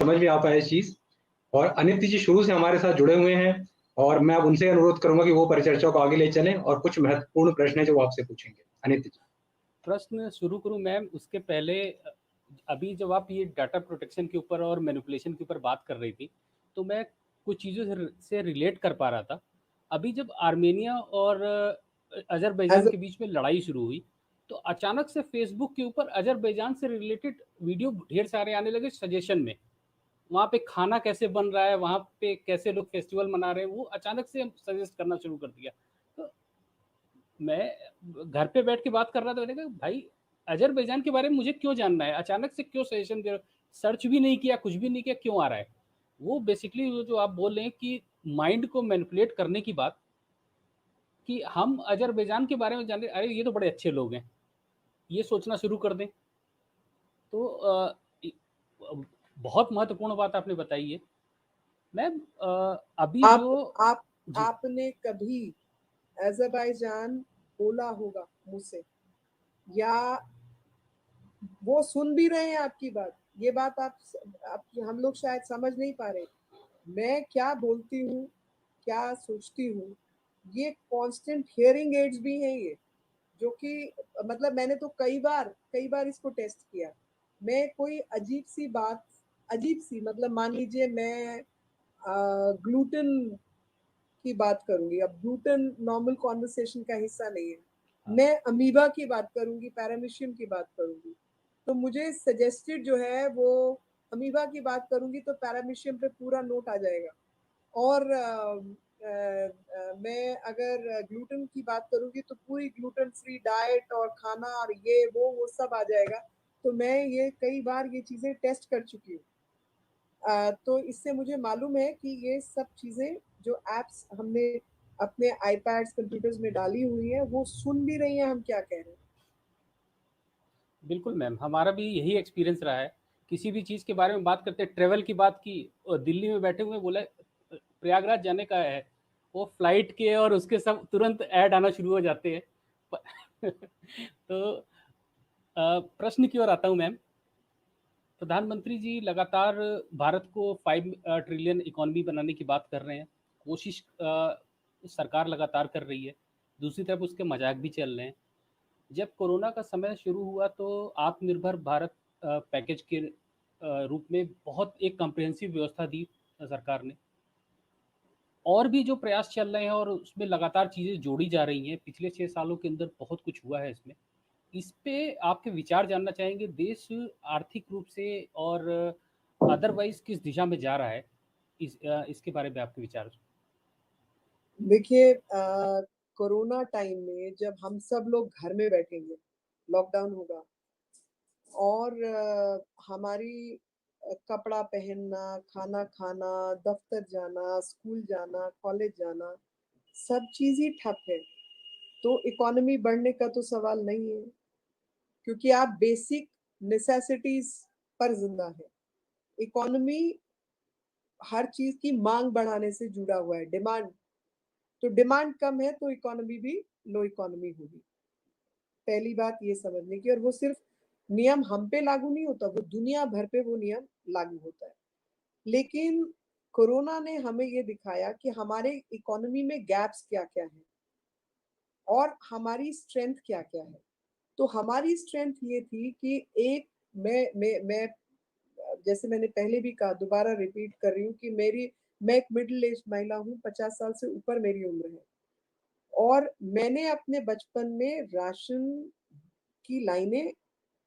समझ में आ पाए इस चीज़। और अनित्य जी शुरू से हमारे साथ जुड़े हुए हैं और मैं अब उनसे अनुरोध करूंगा कि वो परिचर्चा को आगे ले चलें और कुछ महत्वपूर्ण प्रश्न है जो वो आपसे पूछेंगे। अनित्य जी। प्रश्न शुरू करूं मैम, उसके पहले अभी जब आप ये डाटा प्रोटेक्शन के ऊपर और मैनिपुलेशन के ऊपर बात कर रही थी, तो मैं कुछ चीज़ों से रिलेट कर पा रहा था। अभी जब आर्मेनिया और अजरबैजान के बीच में लड़ाई शुरू हुई, तो अचानक से फेसबुक के ऊपर अजरबैजान से रिलेटेड वीडियो ढेर सारे आने लगे सजेशन में। वहाँ पे खाना कैसे बन रहा है, वहाँ पे कैसे लोग फेस्टिवल मना रहे हैं, वो अचानक से सजेस्ट करना शुरू कर दिया। तो मैं घर पे बैठ के बात कर रहा था, मैंने कहा भाई अजरबैजान के बारे में मुझे क्यों जानना है, अचानक से क्यों सजेशन दे रहे हो? सर्च भी नहीं किया, कुछ भी नहीं किया, क्यों आ रहा है? वो बेसिकली वो जो आप बोल रहे हैं कि माइंड को मैनिपुलेट करने की बात, कि हम अजरबैजान के बारे में जान रहे, अरे ये तो बड़े अच्छे लोग हैं, ये सोचना शुरू कर दें। तो बहुत महत्वपूर्ण बात आपने बताई है मैम। अभी जो आप जी आपने कभी अजरबैजान बोला होगा मुझसे, या वो सुन भी रहे हैं आपकी बात? ये बात आप हम लोग शायद समझ नहीं पा रहे। मैं क्या बोलती हूँ, क्या सोचती हूँ, ये कांस्टेंट हियरिंग एड्स भी हैं ये, जो कि मतलब मैंने तो कई बार इसको टेस्ट किया। मैं कोई अजीब सी मतलब मान लीजिए मैं ग्लूटेन की बात करूंगी। अब ग्लूटेन नॉर्मल कॉन्वर्सेशन का हिस्सा नहीं है। मैं अमीबा की बात करूंगी, पैरामीशियम की बात करूंगी, तो मुझे सजेस्टेड जो है वो अमीबा की बात करूंगी तो पैरामीशियम पे पूरा नोट आ जाएगा। और मैं अगर ग्लूटेन की बात करूंगी तो पूरी ग्लूटेन फ्री डाइट और खाना और ये वो सब आ जाएगा। तो मैं ये कई बार ये चीजें टेस्ट कर चुकी हूँ। तो इससे मुझे मालूम है कि ये सब चीजें जो एप्स हमने अपने आईपैड्स कंप्यूटर्स में डाली हुई है वो सुन भी रही हैं हम क्या कह रहे हैं। बिल्कुल मैम, हमारा भी यही एक्सपीरियंस रहा है। किसी भी चीज़ के बारे में बात करते, ट्रेवल की बात की और दिल्ली में बैठे हुए बोला प्रयागराज जाने का है, वो फ्लाइट के और उसके सब तुरंत ऐड आना शुरू हो जाते हैं। तो प्रश्न की ओर आता हूँ मैम। प्रधानमंत्री जी लगातार भारत को 5 ट्रिलियन इकोनॉमी बनाने की बात कर रहे हैं, कोशिश सरकार लगातार कर रही है, दूसरी तरफ उसके मजाक भी चल रहे हैं। जब कोरोना का समय शुरू हुआ तो आत्मनिर्भर भारत पैकेज के रूप में बहुत एक कॉम्प्रिहेंसिव व्यवस्था दी सरकार ने, और भी जो प्रयास चल रहे हैं और उसमें लगातार चीज़ें जोड़ी जा रही हैं। पिछले 6 सालों के अंदर बहुत कुछ हुआ है इसमें। इस पे आपके विचार जानना चाहेंगे। देश आर्थिक रूप से और अदरवाइज किस दिशा में जा रहा है, इसके बारे में आपके विचार। देखिए कोरोना टाइम में जब हम सब लोग घर में बैठेंगे, लॉकडाउन होगा और हमारी कपड़ा पहनना, खाना खाना, दफ्तर जाना, स्कूल जाना, कॉलेज जाना, सब चीज ही ठप है। तो इकोनॉमी बढ़ने का तो सवाल नहीं है, क्योंकि आप बेसिक नेसेसिटीज पर जिंदा है। इकोनॉमी हर चीज की मांग बढ़ाने से जुड़ा हुआ है, डिमांड। तो डिमांड कम है तो इकोनॉमी भी लो इकोनॉमी होगी। पहली बात ये समझने की। और वो सिर्फ नियम हम पे लागू नहीं होता, वो दुनिया भर पे वो नियम लागू होता है। लेकिन कोरोना ने हमें ये दिखाया कि हमारे इकोनॉमी में गैप्स क्या क्या है और हमारी स्ट्रेंथ क्या क्या है। तो हमारी स्ट्रेंथ ये थी कि एक मैं जैसे मैंने पहले भी कहा, दोबारा रिपीट कर रही हूँ कि मैं एक मिडिल एज महिला हूँ, 50 साल से ऊपर मेरी उम्र है। और मैंने अपने बचपन में राशन की लाइनें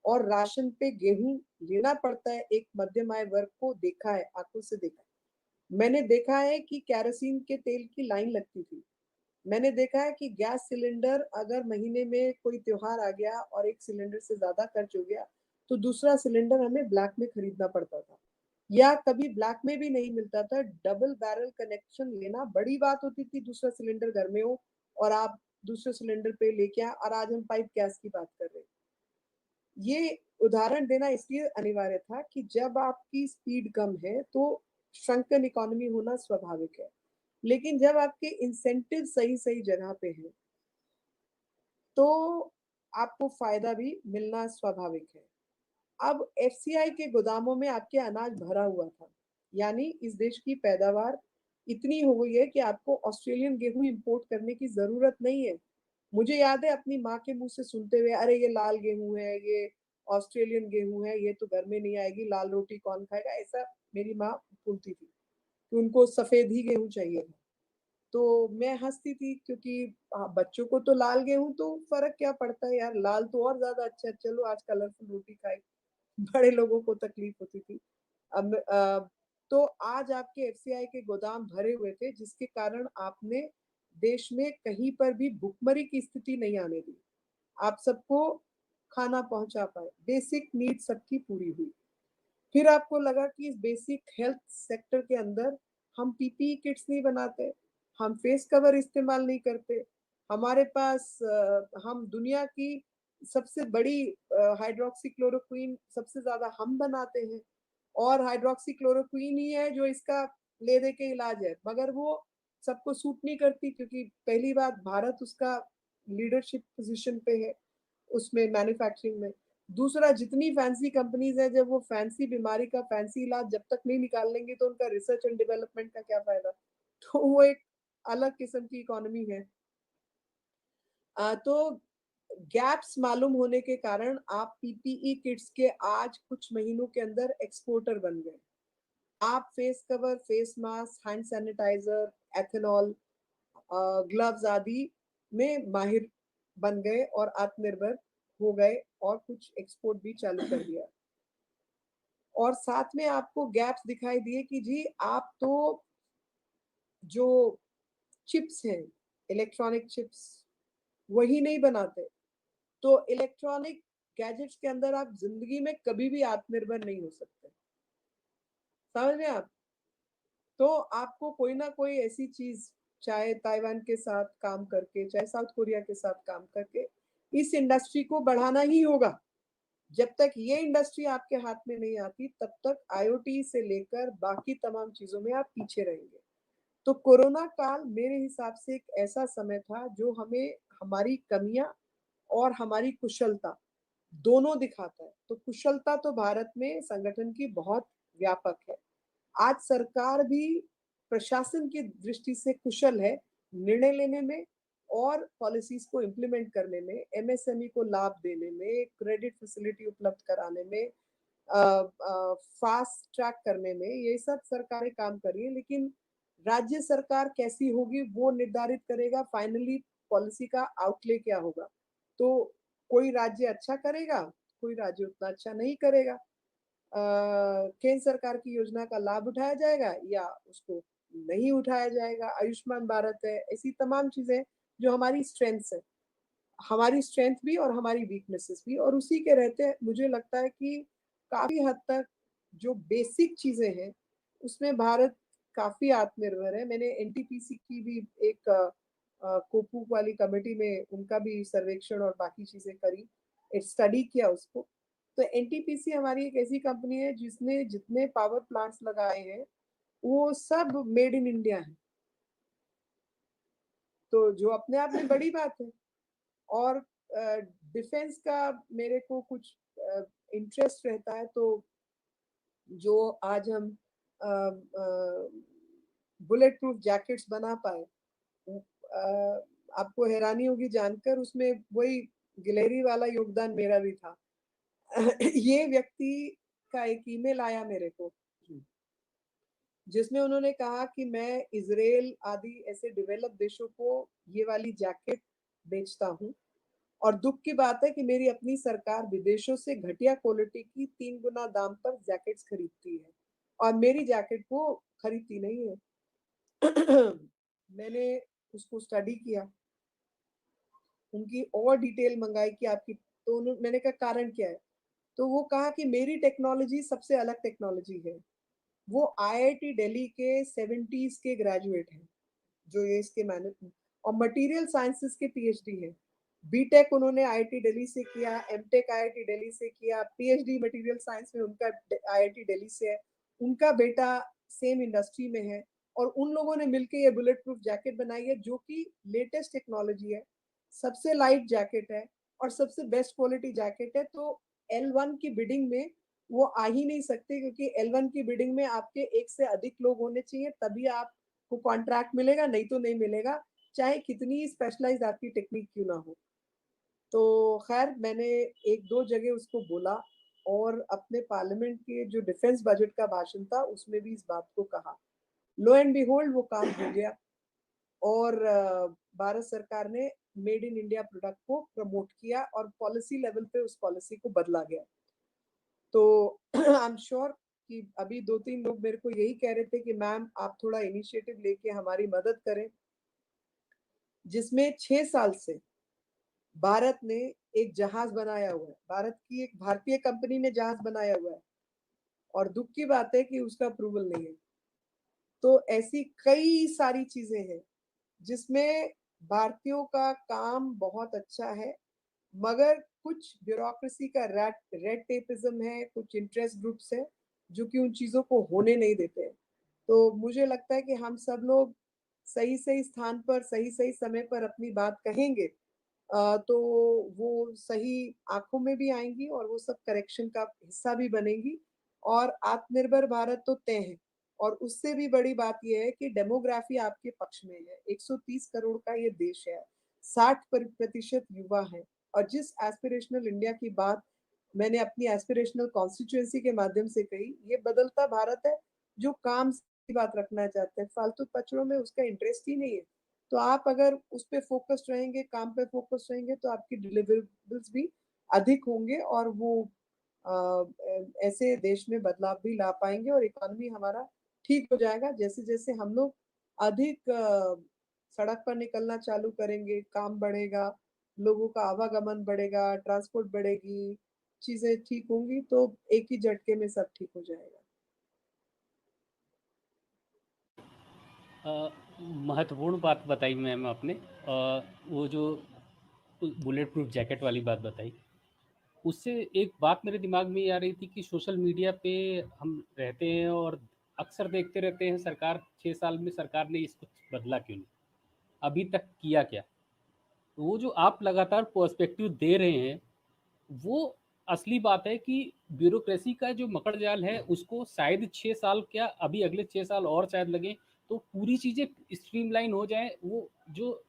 और राशन पे गेहूं लेना पड़ता है एक मध्यम आय वर्ग को देखा है, आंखों से देखा है। मैंने देखा है कि कैरोसिन के तेल की लाइन लगती थी। मैंने देखा है कि गैस सिलेंडर अगर महीने में कोई त्योहार आ गया और एक सिलेंडर से ज्यादा खर्च हो गया तो दूसरा सिलेंडर हमें ब्लैक में खरीदना पड़ता था, या कभी ब्लैक में भी नहीं मिलता था। डबल बैरल कनेक्शन लेना बड़ी बात होती थी, दूसरा सिलेंडर घर में हो और आप दूसरे सिलेंडर पे लेके आए। और आज हम पाइप गैस की बात कर रहे हैं। ये उदाहरण देना इसलिए अनिवार्य था कि जब आपकी स्पीड कम है तो श्रंकन इकोनॉमी होना स्वाभाविक है। लेकिन जब आपके इंसेंटिव सही सही जगह पे हैं तो आपको फायदा भी मिलना स्वाभाविक है। अब एफसीआई के गोदामों में आपके अनाज भरा हुआ था, यानी इस देश की पैदावार इतनी हो गई है कि आपको ऑस्ट्रेलियन गेहूं इंपोर्ट करने की जरूरत नहीं है। मुझे याद है अपनी माँ के मुंह से सुनते हुए, अरे ये लाल गेहूं है, ये ऑस्ट्रेलियन गेहूं है, ये तो घर में नहीं आएगी, लाल रोटी कौन खाएगा, ऐसा मेरी माँ बोलती थी कि उनको सफेद ही गेहूं चाहिए था। तो मैं हंसती थी क्योंकि बच्चों को तो लाल गेहूं तो फर्क क्या पड़ता है यार, लाल तो और ज्यादा अच्छा है, चलो आज कलरफुल रोटी खाए। बड़े लोगों को तकलीफ होती थी। अब तो आज आपके एफसीआई के गोदाम भरे हुए थे, जिसके कारण आपने देश में कहीं पर भी भुखमरी की स्थिति नहीं आने दी। आप सबको खाना पहुंचा पाए, बेसिक नीड सबकी पूरी हुई। फिर आपको लगा कि इस बेसिक हेल्थ सेक्टर के अंदर हम पीपीई किट्स नहीं बनाते, हम फेस कवर इस्तेमाल नहीं करते, हमारे पास हम दुनिया की सबसे बड़ी हाइड्रोक्सी क्लोरोक्वीन सबसे ज्यादा हम बनाते हैं, और हाइड्रोक्सी क्लोरोक्वीन ही है जो इसका ले दे के इलाज है, मगर वो सबको सूट नहीं करती क्योंकि पहली बात भारत उसका लीडरशिप पोजीशन पे है उसमें मैन्युफैक्चरिंग में। दूसरा, जितनी फैंसी कंपनीज है, जब वो फैंसी बीमारी का फैंसी इलाज जब तक नहीं निकाल लेंगे तो उनका रिसर्च एंड डेवलपमेंट का क्या फायदा। तो वो एक अलग किस्म की इकोनॉमी है। तो गैप्स मालूम होने के कारण आप पीपीई किट्स के आज कुछ महीनों के अंदर एक्सपोर्टर बन गए। आप face cover, face mask, hand sanitizer, ethanol, gloves आदि में माहिर बन गए और आत्मनिर्भर हो गए, और कुछ एक्सपोर्ट भी चालू कर दिया। और साथ में आपको गैप्स दिखाई दिए कि जी आप तो जो चिप्स हैं, इलेक्ट्रॉनिक चिप्स, वही नहीं बनाते, तो इलेक्ट्रॉनिक गैजेट्स के अंदर आप जिंदगी में कभी भी आत्मनिर्भर नहीं हो सकते। समझ रहे हैं आप? तो आपको कोई ना कोई ऐसी चीज, चाहे ताइवान के साथ काम करके, चाहे साउथ कोरिया के साथ काम करके, इस इंडस्ट्री को बढ़ाना ही होगा। जब तक ये इंडस्ट्री आपके हाथ में नहीं आती, तब तक आईओटी से लेकर बाकी तमाम चीजों में आप पीछे रहेंगे। तो कोरोना काल मेरे हिसाब से एक ऐसा समय था जो हमें हमारी कमियां और हमारी कुशलता दोनों दिखाता है। तो कुशलता तो भारत में संगठन की बहुत व्यापक है। आज सरकार भी प्रशासन की दृष्टि से कुशल है निर्णय लेने में और पॉलिसीज को इम्प्लीमेंट करने में, एमएसएमई को लाभ देने में, क्रेडिट फैसिलिटी उपलब्ध कराने में, फास्ट ट्रैक करने में, ये सब सरकारें काम कर रही है। लेकिन राज्य सरकार कैसी होगी वो निर्धारित करेगा फाइनली पॉलिसी का आउटले क्या होगा। तो कोई राज्य अच्छा करेगा, कोई राज्य उतना अच्छा नहीं करेगा। केंद्र सरकार की योजना का लाभ उठाया जाएगा या उसको नहीं उठाया जाएगा। आयुष्मान भारत है, ऐसी तमाम चीजें जो हमारी स्ट्रेंथ्स है, हमारी स्ट्रेंथ भी और हमारी वीकनेसेस भी, और उसी के रहते मुझे लगता है कि काफी हद तक जो बेसिक चीजें हैं उसमें भारत काफी आत्मनिर्भर है। मैंने एनटीपीसी की भी एक कोपू वाली कमेटी में उनका भी सर्वेक्षण और बाकी चीजें करी, एक स्टडी किया उसको। तो एनटीपीसी हमारी एक ऐसी कंपनी है जिसने जितने पावर प्लांट्स लगाए हैं वो सब मेड इन इंडिया है, तो जो अपने आप में बड़ी बात है। और डिफेंस का मेरे को कुछ इंटरेस्ट रहता है, तो जो आज हम बुलेट प्रूफ जैकेट्स बना पाए, आपको हैरानी होगी जानकर, उसमें वही गिलहरी वाला योगदान मेरा भी था। ये व्यक्ति का एक ईमेल आया मेरे को जिसमें उन्होंने कहा कि मैं इजराइल आदि ऐसे डेवलप देशों को ये वाली जैकेट बेचता हूँ, और दुख की बात है कि मेरी अपनी सरकार विदेशों से घटिया क्वालिटी की 3 गुना दाम पर जैकेट्स खरीदती है और मेरी जैकेट को खरीदती नहीं है। मैंने उसको स्टडी किया, उनकी और डिटेल मंगाई कि आपकी, तो मैंने कहा कारण क्या है, तो वो कहा कि मेरी टेक्नोलॉजी सबसे अलग टेक्नोलॉजी है। वो आईआईटी दिल्ली के 70s के ग्रेजुएट हैं जो ये इसके मैनेजमेंट और मटेरियल साइंसेस के पीएचडी है। बीटेक उन्होंने आईआईटी दिल्ली से किया, एमटेक आईआईटी दिल्ली से किया, पीएचडी मटेरियल साइंस में उनका आईआईटी दिल्ली से है। उनका बेटा सेम इंडस्ट्री में है और उन लोगों ने मिलकर ये बुलेट प्रूफ जैकेट बनाई है जो कि लेटेस्ट टेक्नोलॉजी है, सबसे लाइट जैकेट है और सबसे बेस्ट क्वालिटी जैकेट है। तो L1 की बिडिंग में वो आ ही नहीं सकते, क्योंकि L1 की बिडिंग में आपके एक से अधिक लोग होने चाहिए, तभी आपको कॉन्ट्रैक्ट मिलेगा, नहीं तो नहीं मिलेगा, चाहे कितनी स्पेशलाइज्ड आपकी टेक्निक क्यों ना हो। तो खैर मैंने एक दो जगह उसको बोला, और अपने पार्लियामेंट के जो डिफेंस बजट का भाषण था उसमें भी इस बात को कहा। लो एंड बिहोल्ड वो काम हो गया, और भारत सरकार ने मेड इन इंडिया प्रोडक्ट को प्रमोट किया, और पॉलिसी लेवल पे उस पॉलिसी को बदला गया। तो आई एम श्योर कि अभी 2-3 लोग मेरे को यही कह रहे थे कि मैम आप थोड़ा इनिशिएटिव लेके हमारी मदद करें, जिसमें 6 साल से भारत ने एक जहाज बनाया हुआ है, भारत की एक भारतीय कंपनी ने जहाज बनाया हुआ है, और दुख की बात है कि उसका अप्रूवल नहीं है। तो ऐसी कई सारी चीजें हैं जिसमें भारतीयों का काम बहुत अच्छा है, मगर कुछ ब्यूरोक्रेसी का रेड टेपिज्म है, कुछ इंटरेस्ट ग्रुप्स है जो कि उन चीजों को होने नहीं देते हैं। तो मुझे लगता है कि हम सब लोग सही सही स्थान पर सही सही समय पर अपनी बात कहेंगे, तो वो सही आंखों में भी आएंगी, और वो सब करेक्शन का हिस्सा भी बनेंगी, और आत्मनिर्भर भारत तो तय है। और उससे भी बड़ी बात यह है कि डेमोग्राफी आपके पक्ष में है। 130 करोड़ का ये देश है, 60% युवा है, और जिस एस्पिरेशनल इंडिया की बात मैंने अपनी एस्पिरेशनल कॉन्स्टिट्यूएंसी के माध्यम से कही, ये बदलता भारत है जो काम की बात रखना चाहते हैं, फालतू पचड़ों में उसका इंटरेस्ट ही नहीं है। तो आप अगर उस पे फोकस्ड रहेंगे, काम पे फोकस्ड रहेंगे, तो आपकी डिलीवरेबल्स भी अधिक होंगे, और वो ऐसे देश में बदलाव भी ला पाएंगे, और इकोनॉमी हमारा ठीक हो जाएगा। जैसे जैसे हम लोग अधिक सड़क पर निकलना चालू करेंगे, काम बढ़ेगा, लोगों का आवागमन बढ़ेगा, ट्रांसपोर्ट बढ़ेगी, चीजें ठीक होंगी, तो एक ही झटके में सब ठीक हो जाएगा। महत्वपूर्ण बात बताई मैम आपने। वो जो बुलेट प्रूफ जैकेट वाली बात बताई, उससे एक बात मेरे दिमाग में ये आ रही थी कि सोशल मीडिया पे हम रहते हैं और अक्सर देखते रहते हैं सरकार 6 साल में सरकार ने इसको बदला क्यों नहीं, अभी तक किया क्या। तो वो जो आप लगातार पर्सपेक्टिव दे रहे हैं, वो असली बात है कि ब्यूरोक्रेसी का जो मकड़ जाल है उसको शायद 6 साल क्या, अभी अगले 6 साल और शायद लगे तो पूरी चीज़ें स्ट्रीमलाइन हो जाए। वो जो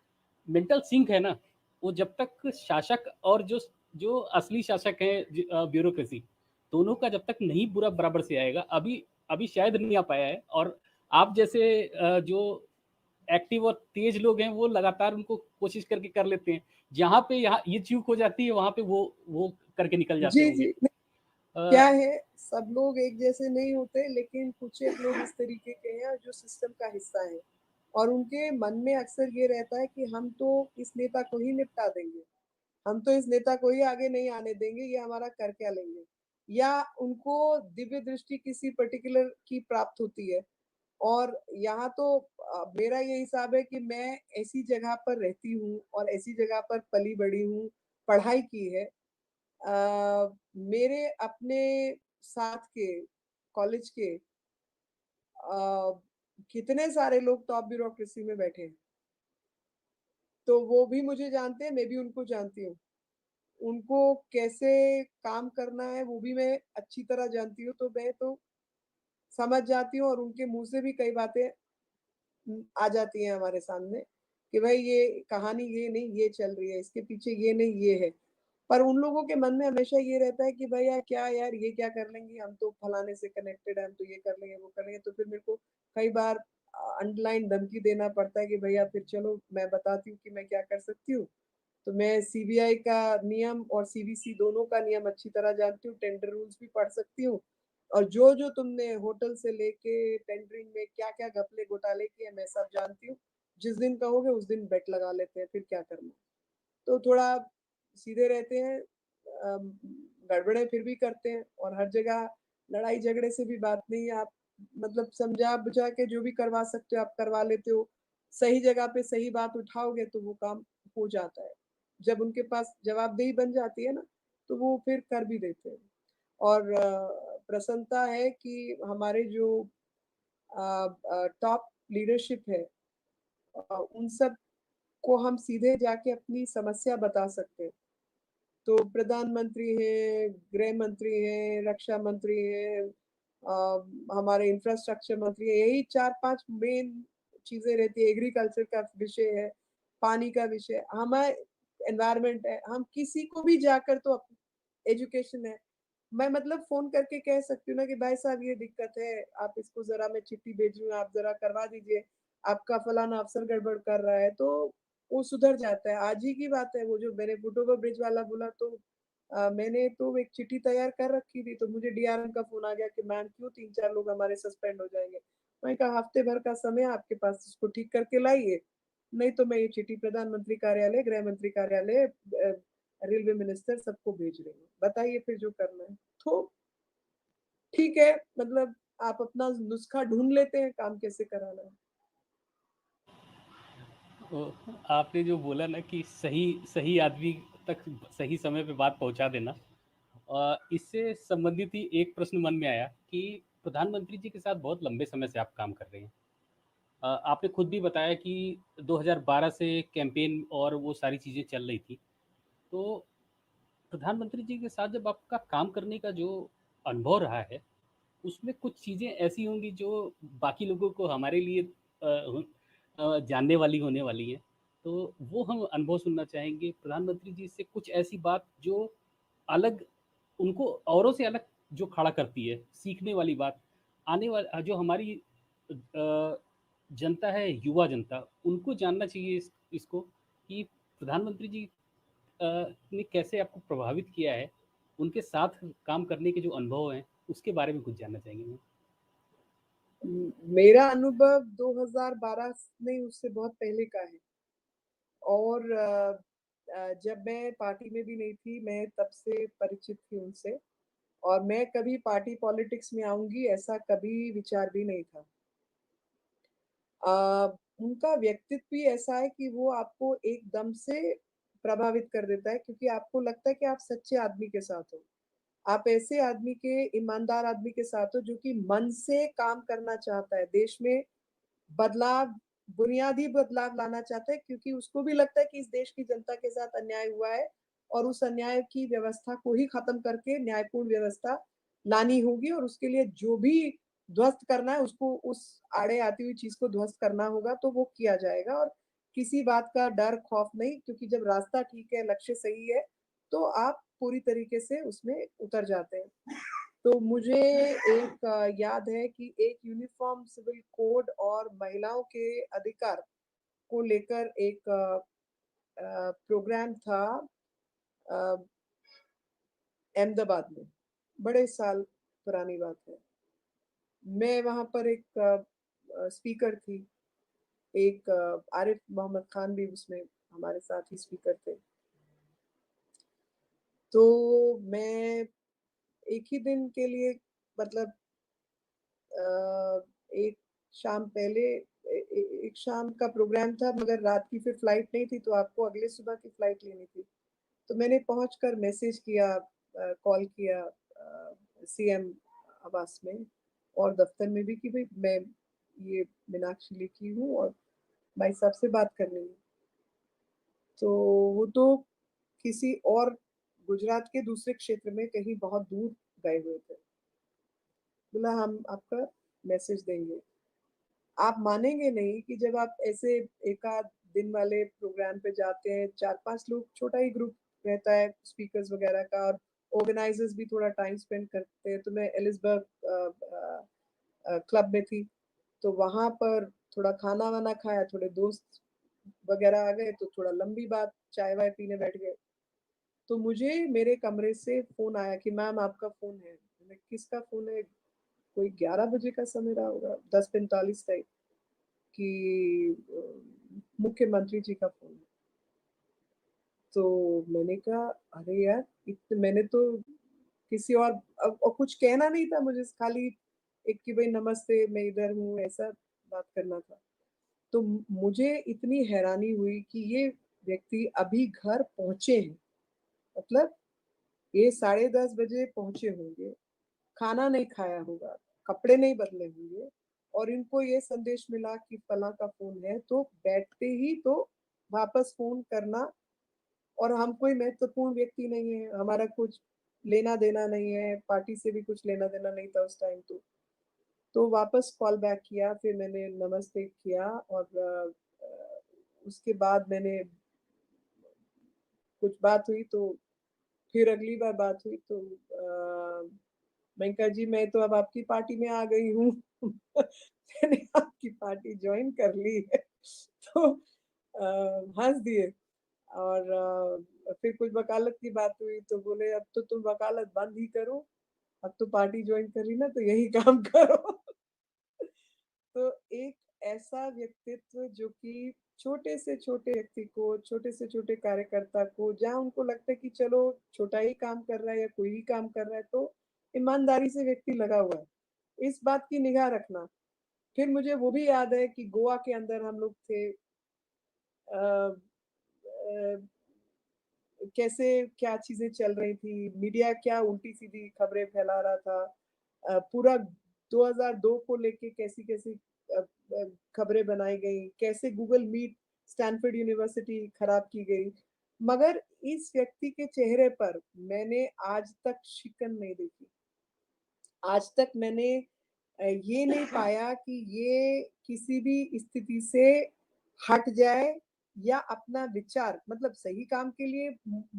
मेंटल सिंक है ना, वो जब तक शासक और जो जो असली शासक है ब्यूरोक्रेसी, दोनों का जब तक नहीं पूरा बराबर से आएगा, अभी अभी शायद नहीं आ पाया है। और आप जैसे जो एक्टिव और तेज लोग हैं वो लगातार उनको कोशिश करके कर लेते हैं, जहाँ पे यहाँ ये चूक हो जाती है वहाँ पे वो करके निकल जाते जी होंगे। जी, क्या है, सब लोग एक जैसे नहीं होते, लेकिन कुछ एक लोग इस तरीके के हैं जो सिस्टम का हिस्सा है, और उनके मन में अक्सर ये रहता है कि हम तो इस नेता को ही निपटा देंगे, हम तो इस नेता को ही आगे नहीं आने देंगे, ये हमारा कर क्या लेंगे। या उनको दिव्य दृष्टि किसी पर्टिकुलर की प्राप्त होती है, और यहाँ तो मेरा ये हिसाब है कि मैं ऐसी जगह पर रहती हूँ और ऐसी जगह पर पली बड़ी हूँ, पढ़ाई की है। मेरे अपने साथ के कॉलेज के कितने सारे लोग टॉप ब्यूरोक्रेसी में बैठे हैं, तो वो भी मुझे जानते हैं, मैं भी उनको जानती हूँ। उनको कैसे काम करना है वो भी मैं अच्छी तरह जानती हूँ, तो मैं तो समझ जाती हूँ, और उनके मुंह से भी कई बातें आ जाती हैं हमारे सामने कि भाई ये कहानी ये नहीं, ये चल रही है, इसके पीछे ये नहीं, ये है। पर उन लोगों के मन में हमेशा ये रहता है कि भाई यार क्या यार, ये क्या कर लेंगे, हम तो फलाने से कनेक्टेड है, हम तो ये कर लेंगे, वो कर लेंगे। तो फिर मेरे को कई बार अंडरलाइन धमकी देना पड़ता है कि भैया फिर चलो मैं बताती हूँ कि मैं क्या कर सकती हूँ। तो मैं सीबीआई का नियम और सीवीसी दोनों का नियम अच्छी तरह जानती हूँ, टेंडर रूल्स भी पढ़ सकती हूँ, और जो जो तुमने होटल से लेके टेंडरिंग में क्या क्या घपले घोटाले किए मैं सब जानती हूँ। जिस दिन कहोगे उस दिन बेट लगा लेते हैं, फिर क्या करना। तो थोड़ा सीधे रहते हैं, गड़बड़े फिर भी करते हैं, और हर जगह लड़ाई झगड़े से भी बात नहीं है। आप मतलब समझा बुझा के जो भी करवा सकते हो आप करवा लेते हो, सही जगह पे सही बात उठाओगे तो वो काम हो जाता है। जब उनके पास जवाबदेही बन जाती है ना, तो वो फिर कर भी देते हैं। और प्रसन्नता है कि हमारे जो टॉप लीडरशिप है, उन सब को हम सीधे जाके अपनी समस्या बता सकते हैं। तो प्रधानमंत्री है, गृह मंत्री है, रक्षा मंत्री है, हमारे इंफ्रास्ट्रक्चर मंत्री है, यही 4-5 मेन चीजें रहती है। एग्रीकल्चर का विषय है, पानी का विषय, हमारे एनवायरमेंट है। हम किसी को भी जाकर तो एजुकेशन है, मैं मतलब फोन करके कह सकती हूँ ना कि भाई साहब ये दिक्कत है, आप इसको जरा, मैं चिट्ठी भेज रही हूँ, आप जरा करवा दीजिए, आपका फलाना अफसर गड़बड़ कर रहा है, तो वो सुधर जाता है। आज ही की बात है, वो जो मैंने फुटओवर ब्रिज वाला बोला, तो मैंने तो एक चिट्ठी तैयार कर रखी थी, तो मुझे डीआरएम का फोन आ गया कि मैम क्यों 3-4 लोग हमारे सस्पेंड हो जाएंगे। मैंने कहा हफ्ते भर का समय आपके पास, इसको ठीक करके लाइए, नहीं तो मैं ये चिट्ठी प्रधानमंत्री कार्यालय, गृह मंत्री कार्यालय, रेलवे मिनिस्टर सबको भेज रही हूँ, बताइए फिर जो करना है। तो ठीक है, मतलब आप अपना नुस्खा ढूंढ लेते हैं काम कैसे कराना है। तो आपने जो बोला ना कि सही सही आदमी तक सही समय पे बात पहुंचा देना, इससे संबंधित ही एक प्रश्न मन में आया कि प्रधानमंत्री जी के साथ बहुत लंबे समय से आप काम कर रहे हैं। आपने खुद भी बताया कि 2012 से कैंपेन और वो सारी चीज़ें चल रही थी। तो प्रधानमंत्री जी के साथ जब आपका काम करने का जो अनुभव रहा है, उसमें कुछ चीज़ें ऐसी होंगी जो बाकी लोगों को हमारे लिए जानने वाली होने वाली हैं। तो वो हम अनुभव सुनना चाहेंगे प्रधानमंत्री जी से, कुछ ऐसी बात जो अलग, उनको औरों से अलग जो खड़ा करती है, सीखने वाली बात, आने वाला जो हमारी जनता है, युवा जनता, उनको जानना चाहिए इसको कि प्रधानमंत्री जी ने कैसे आपको प्रभावित किया है, उनके साथ काम करने के जो अनुभव हैं, उसके बारे में कुछ जानना चाहेंगे मैं। मेरा अनुभव 2012 नहीं, उससे बहुत पहले का है। और जब मैं पार्टी में भी नहीं थी, मैं तब से परिचित थी उनसे, और मैं कभी पार्टी पॉलिटिक्स में आऊंगी ऐसा कभी विचार भी नहीं था। उनका व्यक्तित्व भी ऐसा है कि वो आपको एकदम से प्रभावित कर देता है, क्योंकि आपको लगता है कि आप सच्चे आदमी के साथ हो, आप ऐसे आदमी के, ईमानदार आदमी के साथ हो जो कि मन से काम करना चाहता है, देश में बदलाव, बुनियादी बदलाव लाना चाहता है, क्योंकि उसको भी लगता है कि इस देश की जनता के साथ अन्याय हुआ है और उस अन्याय की व्यवस्था को ही खत्म करके न्यायपूर्ण व्यवस्था लानी होगी, और उसके लिए जो भी ध्वस्त करना है, उसको, उस आड़े आती हुई चीज को ध्वस्त करना होगा, तो वो किया जाएगा। और किसी बात का डर खौफ नहीं, क्योंकि जब रास्ता ठीक है, लक्ष्य सही है, तो आप पूरी तरीके से उसमें उतर जाते हैं। तो मुझे एक याद है कि एक यूनिफॉर्म सिविल कोड और महिलाओं के अधिकार को लेकर एक प्रोग्राम था अहमदाबाद में, बड़े साल पुरानी बात है। मैं वहां पर एक स्पीकर थी, एक आरिफ मोहम्मद खान भी उसमें हमारे साथ ही स्पीकर थे। तो मैं एक ही दिन के लिए, मतलब एक शाम पहले, एक शाम का प्रोग्राम था, मगर रात की फिर फ्लाइट नहीं थी, तो आपको अगले सुबह की फ्लाइट लेनी थी। तो मैंने पहुंचकर मैसेज किया, कॉल किया सीएम आवास में और दफ्तर में भी कि भाई मैं ये मीनाक्षी लिखी हूँ और भाई साहब से बात करनी है। तो वो तो किसी और, गुजरात के दूसरे क्षेत्र में कहीं बहुत दूर गए हुए थे। बोला हम आपका मैसेज देंगे। आप मानेंगे नहीं कि जब आप ऐसे एक आध दिन वाले प्रोग्राम पे जाते हैं, 4-5 लोग, छोटा ही ग्रुप रहता है स्पीकर्स वगैरह का, और ऑर्गेनाइजर्स भी थोड़ा टाइम स्पेंड करते हैं। तो मैं एलिसबर्ग क्लब में थी, तो वहां पर थोड़ा खाना वाना खाया, थोड़े दोस्त वगैरह आ गए, तो थोड़ा लंबी बात, चाय वाय पीने बैठ गए। तो मुझे मेरे कमरे से फोन आया कि मैम आपका फोन है। मैंने, किसका फोन है? कोई 11 बजे का समय रहा होगा, 10:45 टाइप कि मुख्यमंत्री जी का फोन है। तो मैंने कहा अरे यार, इतने मैंने तो किसी और कुछ कहना नहीं था मुझे, खाली एक कि भाई नमस्ते मैं इधर हूँ, ऐसा बात करना था। तो मुझे इतनी हैरानी हुई कि ये व्यक्ति अभी घर पहुंचे हैं, मतलब ये 10:30 बजे पहुंचे होंगे, खाना नहीं खाया होगा, कपड़े नहीं बदले होंगे, और इनको ये संदेश मिला कि फला का फोन है, तो बैठते ही तो वापस फोन करना और हम कोई महत्वपूर्ण व्यक्ति नहीं है, हमारा कुछ लेना देना नहीं है, पार्टी से भी कुछ लेना देना नहीं था उस टाइम। तो वापस कॉल बैक किया, फिर मैंने नमस्ते किया और उसके बाद मैंने कुछ बात हुई, तो फिर अगली बार बात हुई तो मैंने कहा जी मैं तो अब आपकी पार्टी में आ गई हूँ मैंने आपकी पार्टी ज्वाइन कर ली है तो हंस दिए। और फिर कुछ वकालत की बात हुई तो बोले अब तो तुम वकालत बंद ही करो, अब तो पार्टी ज्वाइन कर ली ना तो यही काम करो तो एक ऐसा व्यक्तित्व जो कि छोटे से छोटे व्यक्ति को, छोटे से छोटे कार्यकर्ता को, जहाँ उनको लगता है कि चलो छोटा ही काम कर रहा है या कोई ही काम कर रहा है, तो ईमानदारी से व्यक्ति लगा हुआ है, इस बात की निगाह रखना। फिर मुझे वो भी याद है कि गोवा के अंदर हम लोग थे, कैसे क्या चीजें चल रही थी, मीडिया क्या उल्टी सीधी खबरें फैला रहा था, पूरा 2002 को लेके कैसी कैसी खबरें बनाई गई, कैसे गूगल मीट स्टैनफोर्ड यूनिवर्सिटी खराब की गई, मगर इस व्यक्ति के चेहरे पर मैंने आज तक शिकन नहीं देखी। आज तक मैंने ये नहीं पाया कि ये किसी भी स्थिति से हट जाए या अपना विचार, मतलब सही काम के लिए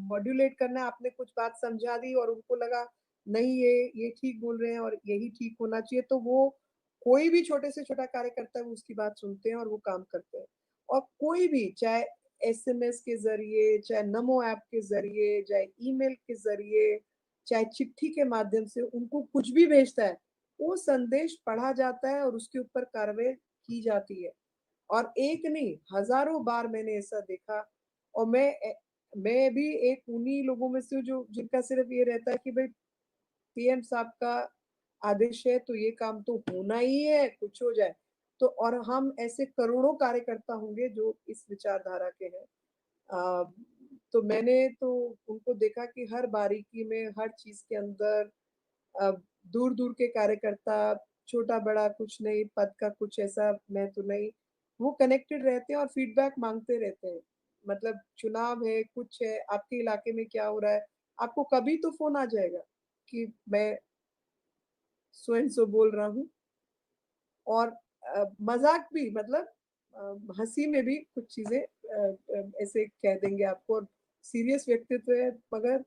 मॉड्यूलेट करना, आपने कुछ बात समझा दी और उनको लगा नहीं ये ठीक बोल रहे हैं और यही ठीक होना चाहिए, तो वो कोई भी छोटे से छोटा कार्य करता है वो उसकी बात सुनते हैं और वो काम करते हैं। और कोई भी, चाहे एसएमएस के जरिए, चाहे नमो ऐप के जरिए, चाहे ईमेल के जरिए, चाहे चिट्ठी के माध्यम से उनको कुछ भी भेजता है, वो संदेश पढ़ा जाता है और उसके ऊपर कार्रवाई की जाती है। और एक नहीं, हजारों बार मैंने ऐसा देखा। और मैं भी एक उन्हीं लोगों में से हूँ जो जिनका सिर्फ ये रहता है कि भाई पीएम साहब का आदेश है तो ये काम तो होना ही है, कुछ हो जाए तो। और हम ऐसे करोड़ों कार्यकर्ता होंगे जो इस विचारधारा के हैं। तो मैंने तो उनको देखा कि हर बारीकी में, हर चीज के अंदर, दूर दूर के कार्यकर्ता, छोटा बड़ा कुछ नहीं, पद का कुछ ऐसा मैं तो नहीं, वो कनेक्टेड रहते हैं और फीडबैक मांगते रहते हैं। मतलब चुनाव है, कुछ है, आपके इलाके में क्या हो रहा है, आपको कभी तो फोन आ जाएगा कि मैं सो एंड सो बोल रहा हूँ। और मजाक भी, मतलब हंसी में भी कुछ चीजें ऐसे कह देंगे आपको, और सीरियस व्यक्तित्व है मगर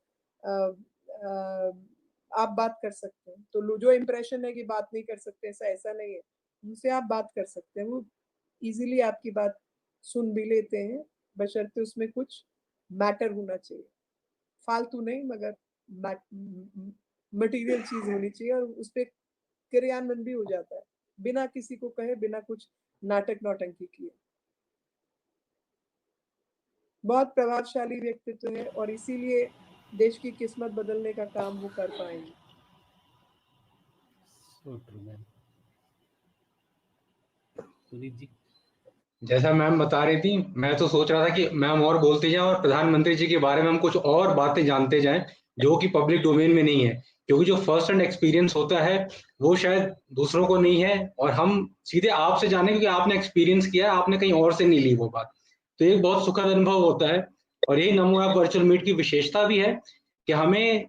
आप बात कर सकते हैं। तो जो इम्प्रेशन है कि बात नहीं कर सकते, ऐसा नहीं है, उनसे आप बात कर सकते हैं, वो इजीली आपकी बात सुन भी लेते हैं, बशर्ते उसमें कुछ मैटर होना चाहिए, फालतू नहीं मगर मटेरियल चीज होनी चाहिए, और उस पर क्रियान्वयन भी हो जाता है बिना किसी को कहे, बिना कुछ नाटक नौटंकी किए। बहुत प्रभावशाली व्यक्तित्व है और इसीलिए देश की किस्मत बदलने का काम वो कर पाएंगे। So true, man. सुनीत जी, जैसा मैम बता रही थी, मैं तो सोच रहा था कि मैम और बोलती जाएं और प्रधानमंत्री जी के बारे में हम कुछ और बातें जानते जाएं जो कि पब्लिक डोमेन में नहीं है, क्योंकि जो फर्स्ट हैंड एक्सपीरियंस होता है वो शायद दूसरों को नहीं है, और हम सीधे आपसे जाने क्योंकि आपने एक्सपीरियंस किया है, आपने कहीं और से नहीं ली वो बात। तो एक बहुत सुखद अनुभव होता है, और यही नमो ऐप वर्चुअल मीट की विशेषता भी है कि हमें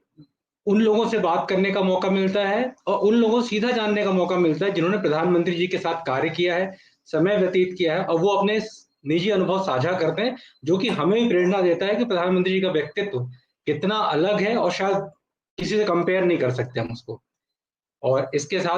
उन लोगों से बात करने का मौका मिलता है और उन लोगों से सीधा जानने का मौका मिलता है जिन्होंने प्रधानमंत्री जी के साथ कार्य किया है, समय व्यतीत किया है, और वो अपने निजी अनुभव साझा करते हैं, जो कि हमें भी प्रेरणा देता है कि प्रधानमंत्री जी का व्यक्तित्व कितना अलग है और शायद किसी से कंपेयर नहीं कर सकते हम उसको। और इसके साथ